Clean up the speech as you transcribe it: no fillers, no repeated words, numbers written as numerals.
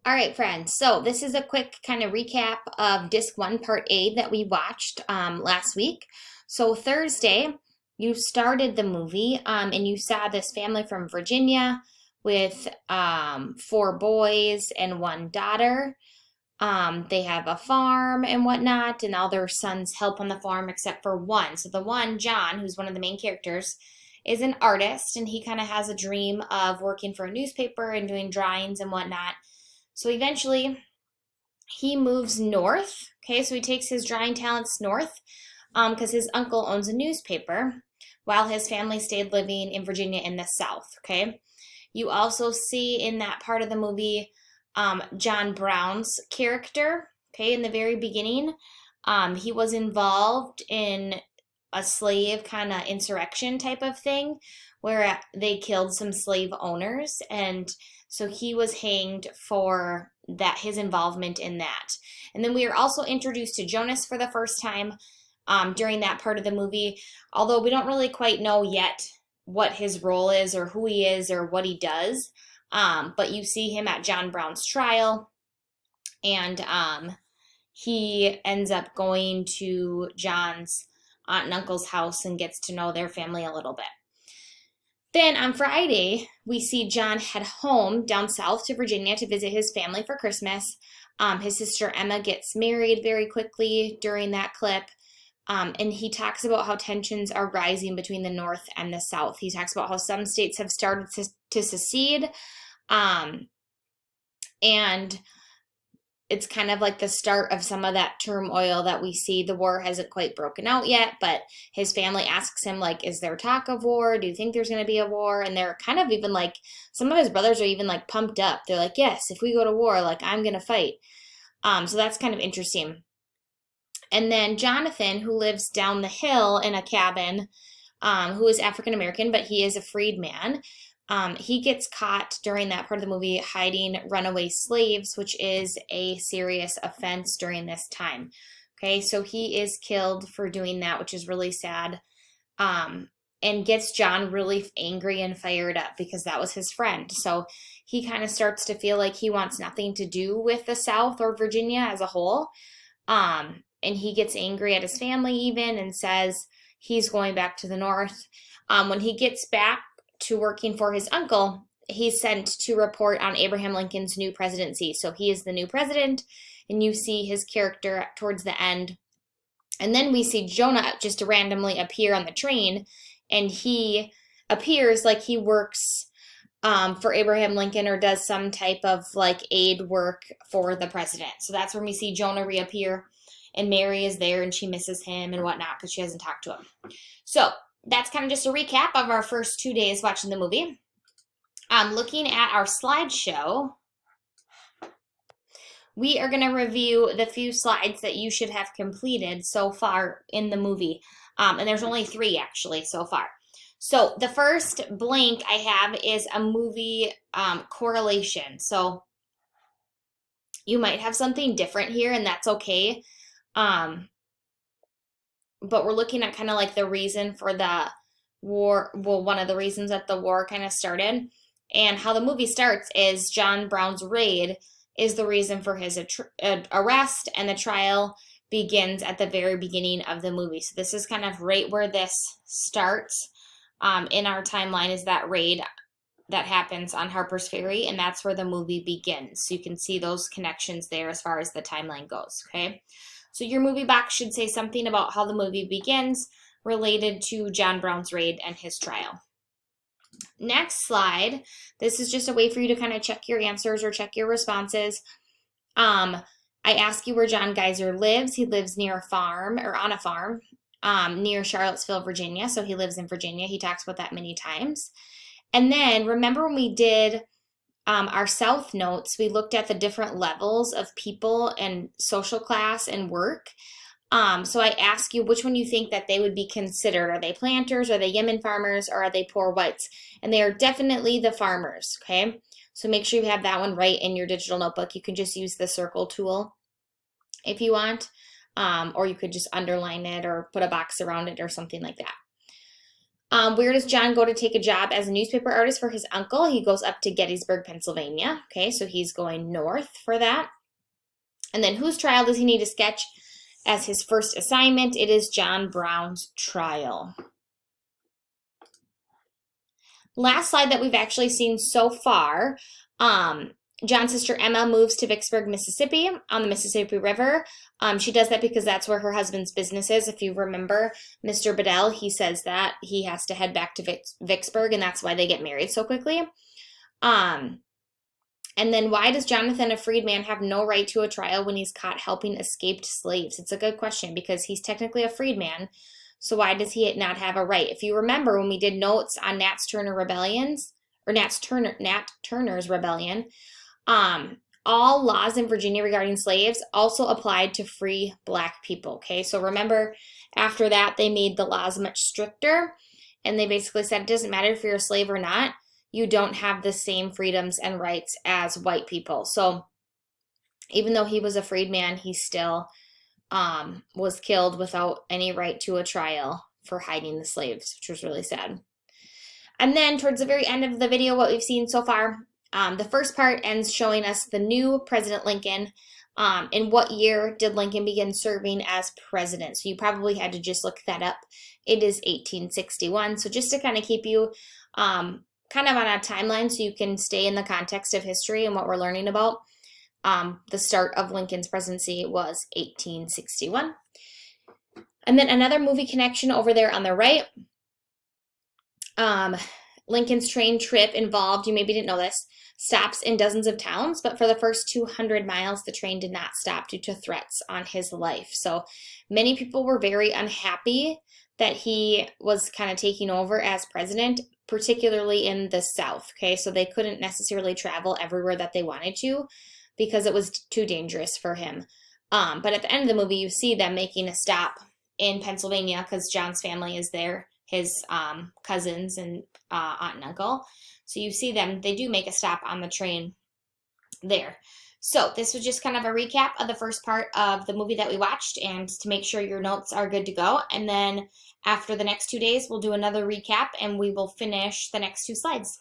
All right, friends. So this is a quick kind of recap of Disc 1, Part A that we watched last week. So Thursday, you started the movie and you saw this family from Virginia with four boys and one daughter. They have a farm and whatnot, and all their sons help on the farm except for one. So the one, John, who's one of the main characters, is an artist, and he kind of has a dream of working for a newspaper and doing drawings and whatnot. So eventually he moves north. Okay, so he takes his drawing talents north because his uncle owns a newspaper while his family stayed living in Virginia in the South. Okay, you also see in that part of the movie John Brown's character. Okay, in the very beginning, he was involved in a slave kind of insurrection type of thing where they killed some slave owners, and so he was hanged for that, his involvement in that. And then we are also introduced to Jonas for the first time during that part of the movie, although we don't really quite know yet what his role is or who he is or what he does. But you see him at John Brown's trial, and he ends up going to John's aunt and uncle's house and gets to know their family a little bit. Then on Friday, we see John head home down south to Virginia to visit his family for Christmas. His sister Emma gets married very quickly during that clip. And he talks about how tensions are rising between the North and the South. He talks about how some states have started to secede. And it's kind of like the start of some of that turmoil that we see. The war hasn't quite broken out yet, but his family asks him, like, is there talk of war? Do you think there's going to be a war? And they're kind of even like, some of his brothers are even like pumped up. They're like, yes, if we go to war, like, I'm going to fight. So that's kind of interesting. And then Jonathan, who lives down the hill in a cabin, who is African American, but he is a freedman. He gets caught during that part of the movie hiding runaway slaves, which is a serious offense during this time. Okay, so he is killed for doing that, which is really sad, and gets John really angry and fired up because that was his friend. So he kind of starts to feel like he wants nothing to do with the South or Virginia as a whole. And he gets angry at his family even and says he's going back to the North. When he gets back to working for his uncle, he's sent to report on Abraham Lincoln's new presidency. So he is the new president, and you see his character towards the end. And then we see Jonah just randomly appear on the train, and he appears like he works for Abraham Lincoln or does some type of like aid work for the president. So that's when we see Jonah reappear, and Mary is there and she misses him and whatnot because she hasn't talked to him. So that's kind of just a recap of our first 2 days watching the movie. Looking at our slideshow, we are going to review the few slides that you should have completed so far in the movie. And there's only 3 actually so far. So the first blank I have is a movie correlation. So you might have something different here, and that's okay. But we're looking at kind of like the reason for the war. Well, one of the reasons that the war kind of started, and how the movie starts is John Brown's raid is the reason for his arrest, and the trial begins at the very beginning of the movie. So this is kind of right where this starts in our timeline, is that raid that happens on Harper's Ferry, and that's where the movie begins. So you can see those connections there as far as the timeline goes, okay? So your movie box should say something about how the movie begins related to John Brown's raid and his trial. Next slide. This is just a way for you to kind of check your answers or check your responses. I ask you where John Geyser lives. He lives near a farm, or on a farm, near Charlottesville, Virginia. So he lives in Virginia. He talks about that many times. And then remember when we did our South notes, we looked at the different levels of people and social class and work. So I ask you which one you think that they would be considered. Are they planters? Are they Yemen farmers? Or are they poor whites? And they are definitely the farmers, okay? So make sure you have that one right in your digital notebook. You can just use the circle tool if you want, or you could just underline it or put a box around it or something like that. Where does John go to take a job as a newspaper artist for his uncle? He goes up to Gettysburg, Pennsylvania. Okay, so he's going north for that. And then whose trial does he need to sketch as his first assignment? It is John Brown's trial. Last slide that we've actually seen so far, John's sister Emma moves to Vicksburg, Mississippi on the Mississippi River. She does that because that's where her husband's business is. If you remember Mr. Bedell, he says that he has to head back to Vicksburg, and that's why they get married so quickly. And then why does Jonathan, a freedman, have no right to a trial when he's caught helping escaped slaves? It's a good question because he's technically a freedman. So why does he not have a right? If you remember when we did notes on Nat Turner's rebellion, all laws in Virginia regarding slaves also applied to free Black people. Okay, so remember after that they made the laws much stricter, and they basically said it doesn't matter if you're a slave or not, you don't have the same freedoms and rights as white people. So even though he was a freedman, he still was killed without any right to a trial for hiding the slaves, which was really sad. And then towards the very end of the video, what we've seen so far, the first part ends showing us the new President Lincoln. In what year did Lincoln begin serving as president? So you probably had to just look that up. It is 1861. So just to kind of keep you kind of on a timeline so you can stay in the context of history and what we're learning about. The start of Lincoln's presidency was 1861. And then another movie connection over there on the right. Lincoln's train trip involved, you maybe didn't know this, stops in dozens of towns, but for the first 200 miles, the train did not stop due to threats on his life. So many people were very unhappy that he was kind of taking over as president, particularly in the South. Okay, so they couldn't necessarily travel everywhere that they wanted to because it was too dangerous for him. But at the end of the movie, you see them making a stop in Pennsylvania because John's family is there, his cousins and aunt and uncle. So you see them, they do make a stop on the train there. So this was just kind of a recap of the first part of the movie that we watched, and to make sure your notes are good to go. And then after the next 2 days, we'll do another recap and we will finish the next 2 slides.